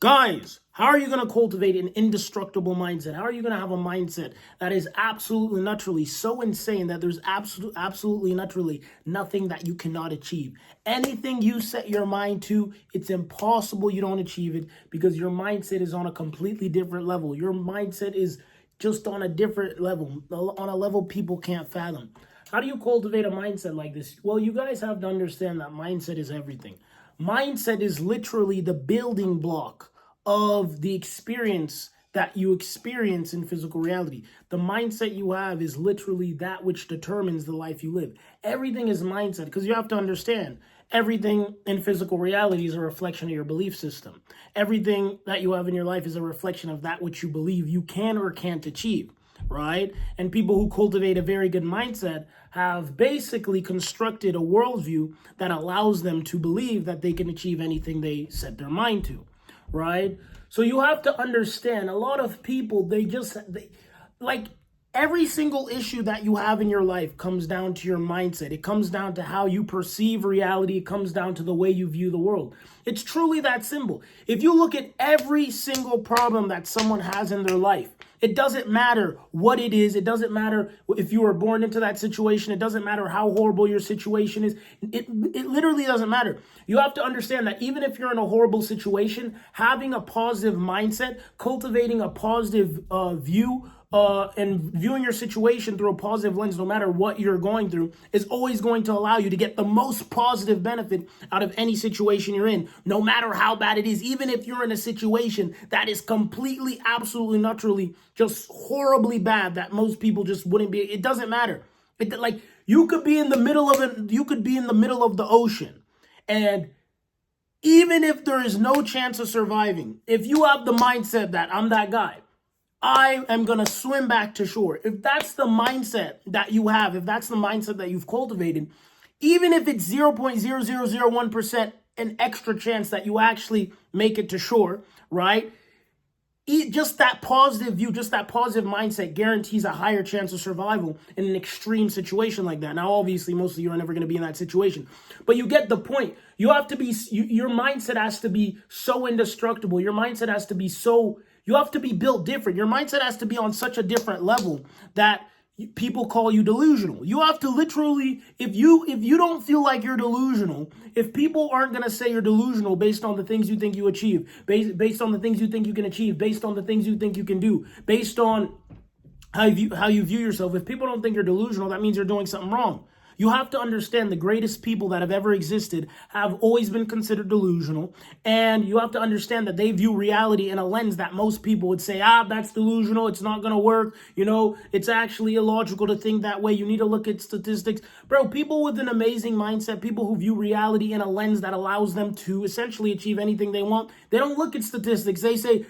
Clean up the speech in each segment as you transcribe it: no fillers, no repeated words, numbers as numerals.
Guys, how are you going to cultivate an indestructible mindset? How are you going to have a mindset that is absolutely naturally so insane that there's absolutely naturally nothing that you cannot achieve? Anything you set your mind to, it's impossible you don't achieve it because your mindset is on a completely different level. Your mindset is just on a different level, on a level people can't fathom. How do you cultivate a mindset like this? Well, you guys have to understand that mindset is everything. Mindset is literally the building block of the experience that you experience in physical reality. The mindset you have is literally that which determines the life you live. Everything is mindset because you have to understand everything in physical reality is a reflection of your belief system. Everything that you have in your life is a reflection of that which you believe you can or can't achieve, right? And people who cultivate a very good mindset have basically constructed a worldview that allows them to believe that they can achieve anything they set their mind to, right? So you have to understand a lot of people, like every single issue that you have in your life comes down to your mindset. It comes down to how you perceive reality. It comes down to the way you view the world. It's truly that simple. If you look at every single problem that someone has in their life, it doesn't matter what it is. It doesn't matter if you were born into that situation. It doesn't matter how horrible your situation is. It literally doesn't matter. You have to understand that even if you're in a horrible situation, having a positive mindset, cultivating a positive view, and viewing your situation through a positive lens, no matter what you're going through, is always going to allow you to get the most positive benefit out of any situation you're in, no matter how bad it is. Even if you're in a situation that is completely, absolutely, naturally, just horribly bad, that most people just wouldn't be, it doesn't matter. Like you could be in the middle of it, you could be in the middle of the ocean, and even if there is no chance of surviving, if you have the mindset that I'm that guy, I am going to swim back to shore. If that's the mindset that you have, if that's the mindset that you've cultivated, even if it's 0.0001% an extra chance that you actually make it to shore, right? Just that positive view, just that positive mindset guarantees a higher chance of survival in an extreme situation like that. Now, obviously, most of you are never going to be in that situation, but you get the point. You have to be, your mindset has to be so indestructible. Your mindset has to be so, you have to be built different. Your mindset has to be on such a different level that people call you delusional. You have to literally, if you don't feel like you're delusional, if people aren't going to say you're delusional based on the things you think you achieve, based on the things you think you can achieve, based on the things you think you can do, based on how you view yourself, if people don't think you're delusional, that means you're doing something wrong. You have to understand the greatest people that have ever existed have always been considered delusional. And you have to understand that they view reality in a lens that most people would say, that's delusional. It's not going to work. You know, it's actually illogical to think that way. You need to look at statistics. Bro, people with an amazing mindset, people who view reality in a lens that allows them to essentially achieve anything they want, they don't look at statistics. They say,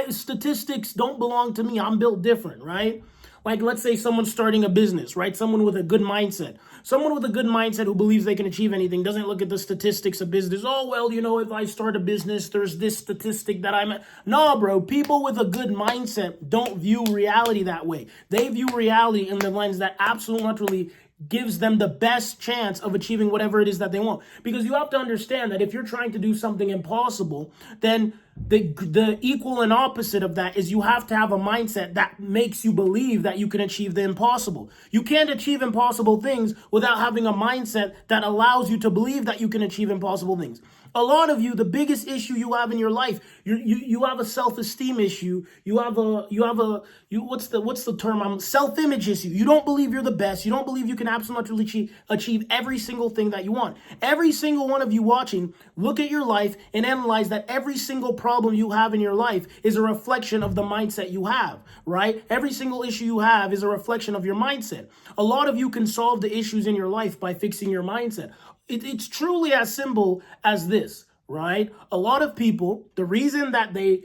statistics don't belong to me. I'm built different, right? Like, let's say someone's starting a business, right? Someone with a good mindset. Someone with a good mindset who believes they can achieve anything doesn't look at the statistics of business. Oh, well, you know, if I start a business, there's this statistic that I'm... No, bro. People with a good mindset don't view reality that way. They view reality in the lens that absolutely naturally gives them the best chance of achieving whatever it is that they want. Because you have to understand that if you're trying to do something impossible, then the equal and opposite of that is you have to have a mindset that makes you believe that you can achieve the impossible. You can't achieve impossible things without having a mindset that allows you to believe that you can achieve impossible things. A lot of you, the biggest issue you have in your life, you have a self-esteem issue. You have what's the term? Self-image issue. You don't believe you're the best. You don't believe you can absolutely achieve every single thing that you want. Every single one of you watching, look at your life and analyze that every single problem you have in your life is a reflection of the mindset you have, right? Every single issue you have is a reflection of your mindset. A lot of you can solve the issues in your life by fixing your mindset. It's truly as simple as this, right? A lot of people, the reason that they,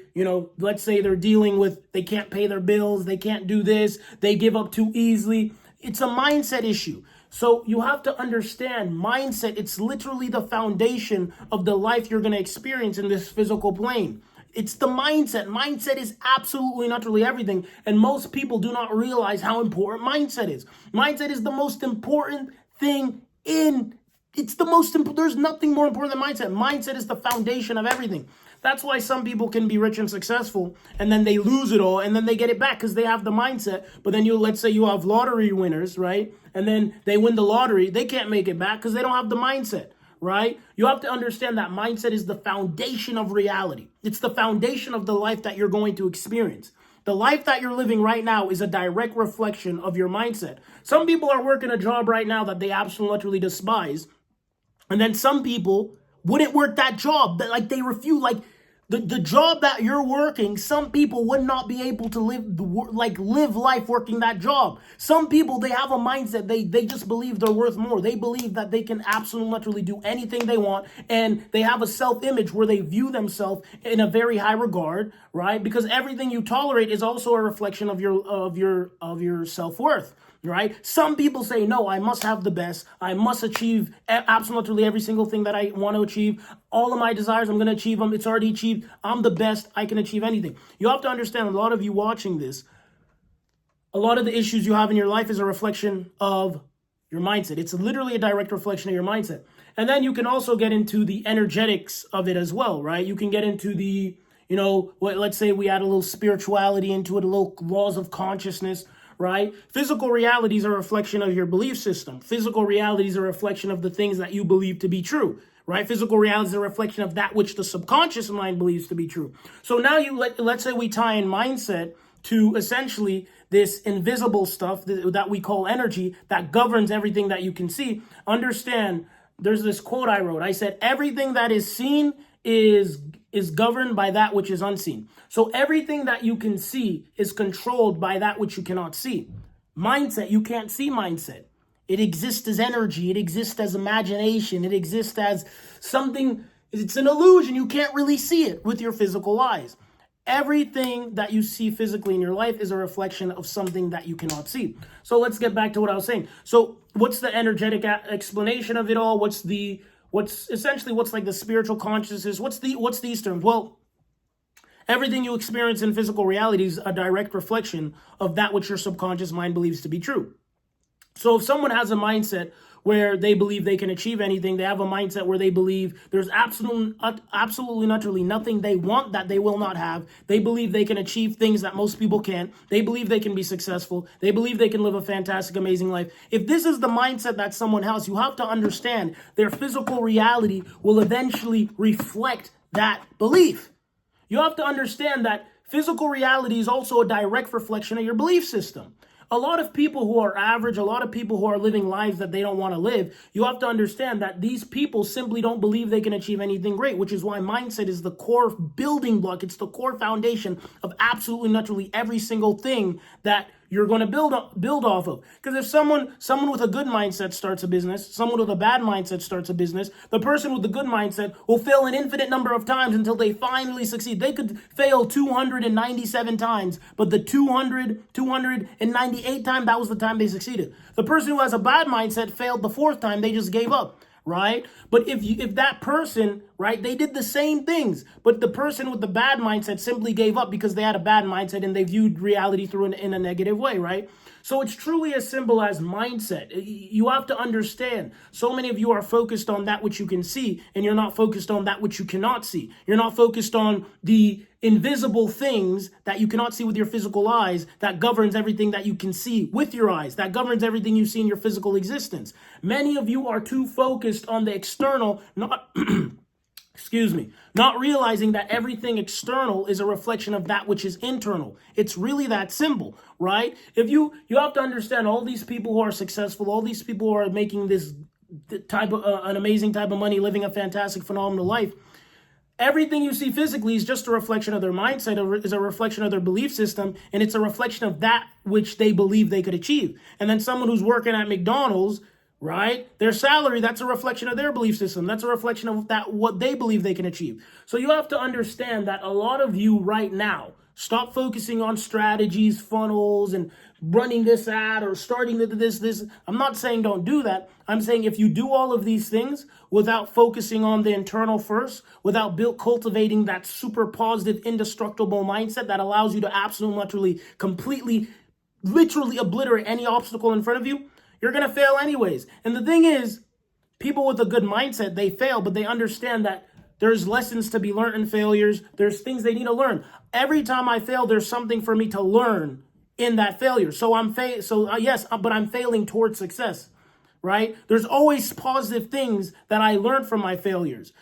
let's say they're dealing with, they can't pay their bills, they can't do this, they give up too easily. It's a mindset issue. So you have to understand mindset. It's literally the foundation of the life you're going to experience in this physical plane. It's the mindset. Mindset is absolutely naturally everything. And most people do not realize how important mindset is. Mindset is the most important thing there's nothing more important than mindset. Mindset is the foundation of everything. That's why some people can be rich and successful and then they lose it all and then they get it back because they have the mindset. But then let's say you have lottery winners, right? And then they win the lottery. They can't make it back because they don't have the mindset, right? You have to understand that mindset is the foundation of reality. It's the foundation of the life that you're going to experience. The life that you're living right now is a direct reflection of your mindset. Some people are working a job right now that they absolutely despise. And then some people wouldn't work that job. Like they refuse, like the job that you're working, some people would not be able to live life working that job. Some people, they have a mindset, they just believe they're worth more. They believe that they can absolutely do anything they want, and they have a self-image where they view themselves in a very high regard, right? Because everything you tolerate is also a reflection of your self-worth. Right? Some people say, no, I must have the best. I must achieve absolutely every single thing that I want to achieve. All of my desires, I'm going to achieve them. It's already achieved. I'm the best. I can achieve anything. You have to understand, a lot of you watching this, a lot of the issues you have in your life is a reflection of your mindset. It's literally a direct reflection of your mindset. And then you can also get into the energetics of it as well, right? You can get into the, let's say we add a little spirituality into it, a little laws of consciousness, right? Physical realities are a reflection of your belief system. Physical realities are a reflection of the things that you believe to be true, right? Physical reality is a reflection of that which the subconscious mind believes to be true. So now let's say we tie in mindset to essentially this invisible stuff that we call energy that governs everything that you can see. Understand, there's this quote I wrote. I said, everything that is seen is governed by that which is unseen. So everything that you can see is controlled by that which you cannot see. Mindset, you can't see mindset. It exists as energy. It exists as imagination. It exists as something, it's an illusion. You can't really see it with your physical eyes. Everything that you see physically in your life is a reflection of something that you cannot see. So let's get back to what I was saying. So what's the energetic explanation of it all? What's like the spiritual consciousness? What's these terms? Well, everything you experience in physical reality is a direct reflection of that which your subconscious mind believes to be true. So if someone has a mindset where they believe they can achieve anything, they have a mindset where they believe there's absolutely naturally nothing they want that they will not have. They believe they can achieve things that most people can't. They believe they can be successful. They believe they can live a fantastic, amazing life. If this is the mindset that someone has, you have to understand their physical reality will eventually reflect that belief. You have to understand that physical reality is also a direct reflection of your belief system. A lot of people who are average, a lot of people who are living lives that they don't want to live, you have to understand that these people simply don't believe they can achieve anything great, which is why mindset is the core building block. It's the core foundation of absolutely naturally every single thing that you're going to build off of. Because if someone with a good mindset starts a business, someone with a bad mindset starts a business, the person with the good mindset will fail an infinite number of times until they finally succeed. They could fail 297 times, but the 298th time, that was the time they succeeded. The person who has a bad mindset failed the fourth time, they just gave up. Right? But if that person, right, they did the same things, but the person with the bad mindset simply gave up because they had a bad mindset and they viewed reality through in a negative way, right? So it's truly as simple as mindset. You have to understand, so many of you are focused on that which you can see, and you're not focused on that which you cannot see. You're not focused on the invisible things that you cannot see with your physical eyes that governs everything that you can see with your eyes, that governs everything you see in your physical existence. Many of you are too focused on the external, not realizing that everything external is a reflection of that which is internal. It's really that simple, right? If you have to understand, all these people who are successful, all these people who are making this type of an amazing type of money, living a fantastic, phenomenal life, everything you see physically is just a reflection of their mindset, is a reflection of their belief system, and it's a reflection of that which they believe they could achieve. And then someone who's working at McDonald's, right? Their salary, that's a reflection of their belief system. That's a reflection of that what they believe they can achieve. So you have to understand that a lot of you right now, stop focusing on strategies, funnels, and running this ad or starting this. I'm not saying don't do that. I'm saying if you do all of these things without focusing on the internal first, without cultivating that super positive, indestructible mindset that allows you to absolutely, completely, literally obliterate any obstacle in front of you, you're going to fail anyways. And the thing is, people with a good mindset, they fail, but they understand that There's lessons to be learned in failures. There's things they need to learn. Every time I fail, there's something for me to learn in that failure. So but I'm failing towards success, right? There's always positive things that I learned from my failures.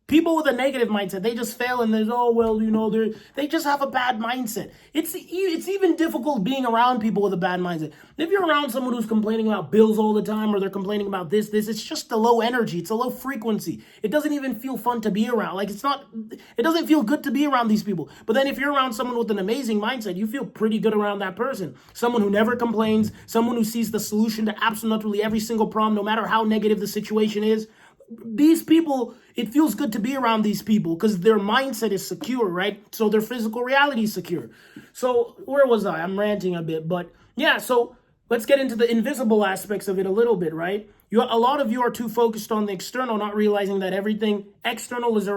People with a negative mindset, they just fail and there's, they just have a bad mindset. It's even difficult being around people with a bad mindset. If you're around someone who's complaining about bills all the time, or they're complaining about this, it's just a low energy. It's a low frequency. It doesn't even feel fun to be around. It doesn't feel good to be around these people. But then if you're around someone with an amazing mindset, you feel pretty good around that person. Someone who never complains, someone who sees the solution to absolutely every single problem, no matter how negative the situation is. These people, it feels good to be around these people because their mindset is secure, right? So their physical reality is secure. So where was I? I'm ranting a bit, but yeah, so let's get into the invisible aspects of it a little bit, right? A lot of you are too focused on the external, not realizing that everything external is a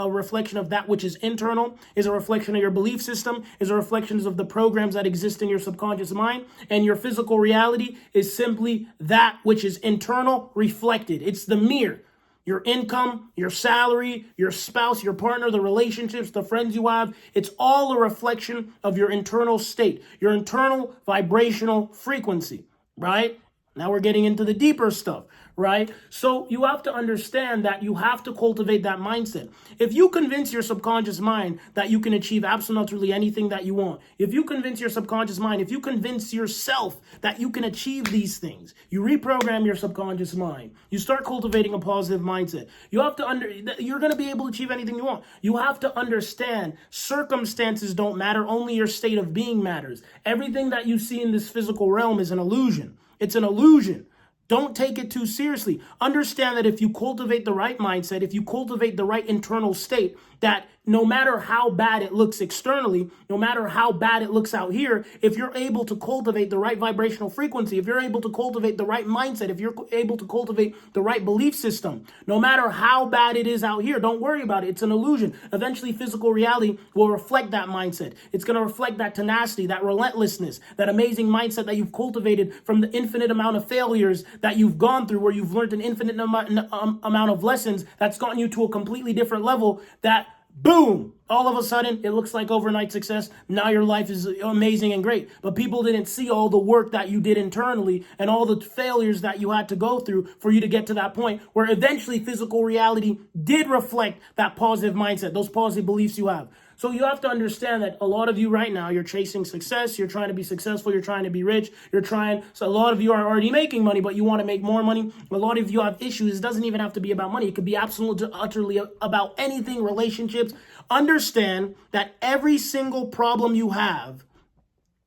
reflection of that which is internal, is a reflection of your belief system, is a reflection of the programs that exist in your subconscious mind, and your physical reality is simply that which is internal reflected. It's the mirror. Your income, your salary, your spouse, your partner, the relationships, the friends you have, it's all a reflection of your internal state, your internal vibrational frequency, right? Now we're getting into the deeper stuff, right? So you have to understand that you have to cultivate that mindset. If you convince your subconscious mind that you can achieve absolutely anything that you want, if you convince your subconscious mind, if you convince yourself that you can achieve these things, you reprogram your subconscious mind. You start cultivating a positive mindset. You're going to be able to achieve anything you want. You have to understand circumstances don't matter. Only your state of being matters. Everything that you see in this physical realm is an illusion. It's an illusion. Don't take it too seriously. Understand that if you cultivate the right mindset, if you cultivate the right internal state, that no matter how bad it looks externally, no matter how bad it looks out here, if you're able to cultivate the right vibrational frequency, if you're able to cultivate the right mindset, if you're able to cultivate the right belief system, no matter how bad it is out here, don't worry about it. It's an illusion. Eventually, physical reality will reflect that mindset. It's going to reflect that tenacity, that relentlessness, that amazing mindset that you've cultivated from the infinite amount of failures that you've gone through, where you've learned an infinite amount of lessons that's gotten you to a completely different level that boom, all of a sudden, it looks like overnight success. Now your life is amazing and great. But people didn't see all the work that you did internally and all the failures that you had to go through for you to get to that point where eventually physical reality did reflect that positive mindset, those positive beliefs you have. So you have to understand that a lot of you right now, you're chasing success. You're trying to be successful. You're trying to be rich. So a lot of you are already making money, but you want to make more money. A lot of you have issues. It doesn't even have to be about money. It could be absolutely, utterly about anything, relationships. Understand that every single problem you have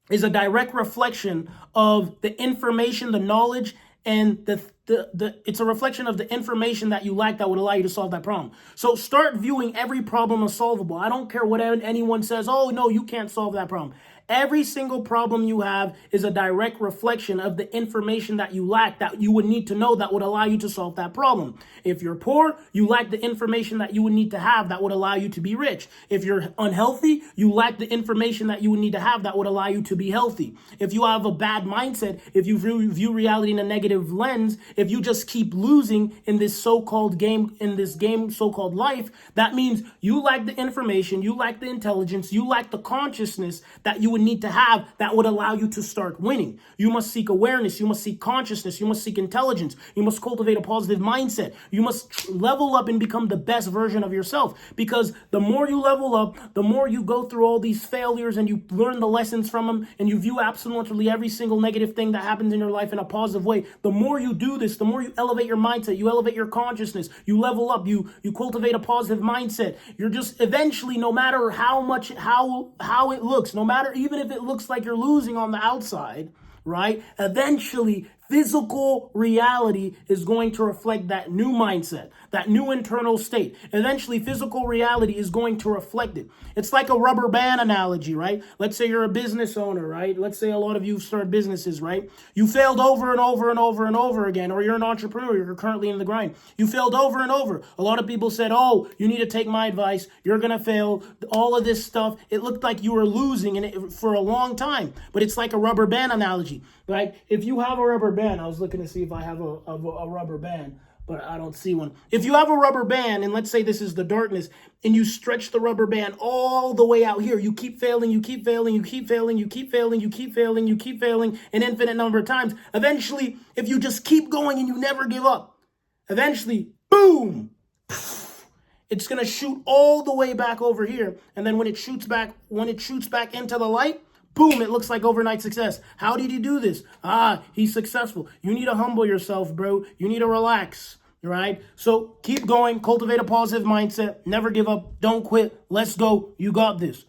is a direct reflection of the information, the knowledge, and it's a reflection of the information that you lack that would allow you to solve that problem. So start viewing every problem as solvable. I don't care what anyone says. Oh, no, you can't solve that problem. Every single problem you have is a direct reflection of the information that you lack that you would need to know that would allow you to solve that problem. If you're poor, you lack the information that you would need to have that would allow you to be rich. If you're unhealthy, you lack the information that you would need to have that would allow you to be healthy. If you have a bad mindset, if you view reality in a negative lens, if you just keep losing in this so-called game, so-called life, that means you lack the information, you lack the intelligence, you lack the consciousness that you would need to have that would allow you to start winning. You must seek awareness. You must seek consciousness. You must seek intelligence. You must cultivate a positive mindset. You must level up and become the best version of yourself, because the more you level up, the more you go through all these failures and you learn the lessons from them and you view absolutely every single negative thing that happens in your life in a positive way. The more you do this, the more you elevate your mindset, you elevate your consciousness, you level up, you cultivate a positive mindset. You're just eventually, no matter how it looks, no matter even if it looks like you're losing on the outside, right? Eventually, physical reality is going to reflect that new mindset, that new internal state. Eventually, physical reality is going to reflect it. It's like a rubber band analogy, right? Let's say you're a business owner, right? Let's say a lot of you start businesses, right? You failed over and over and over and over again, or you're an entrepreneur, you're currently in the grind. You failed over and over. A lot of people said, oh, you need to take my advice. You're going to fail. All of this stuff. It looked like you were losing in it for a long time, but it's like a rubber band analogy, right? If you have a rubber band, I was looking to see if I have a rubber band, but I don't see one. If you have a rubber band, and let's say this is the darkness, and you stretch the rubber band all the way out here, you keep failing, you keep failing, you keep failing, you keep failing, you keep failing, you keep failing an infinite number of times. Eventually, if you just keep going and you never give up, eventually, boom, it's going to shoot all the way back over here. And then when it shoots back into the light, boom, it looks like overnight success. How did he do this? He's successful. You need to humble yourself, bro. You need to relax, right? So keep going. Cultivate a positive mindset. Never give up. Don't quit. Let's go. You got this.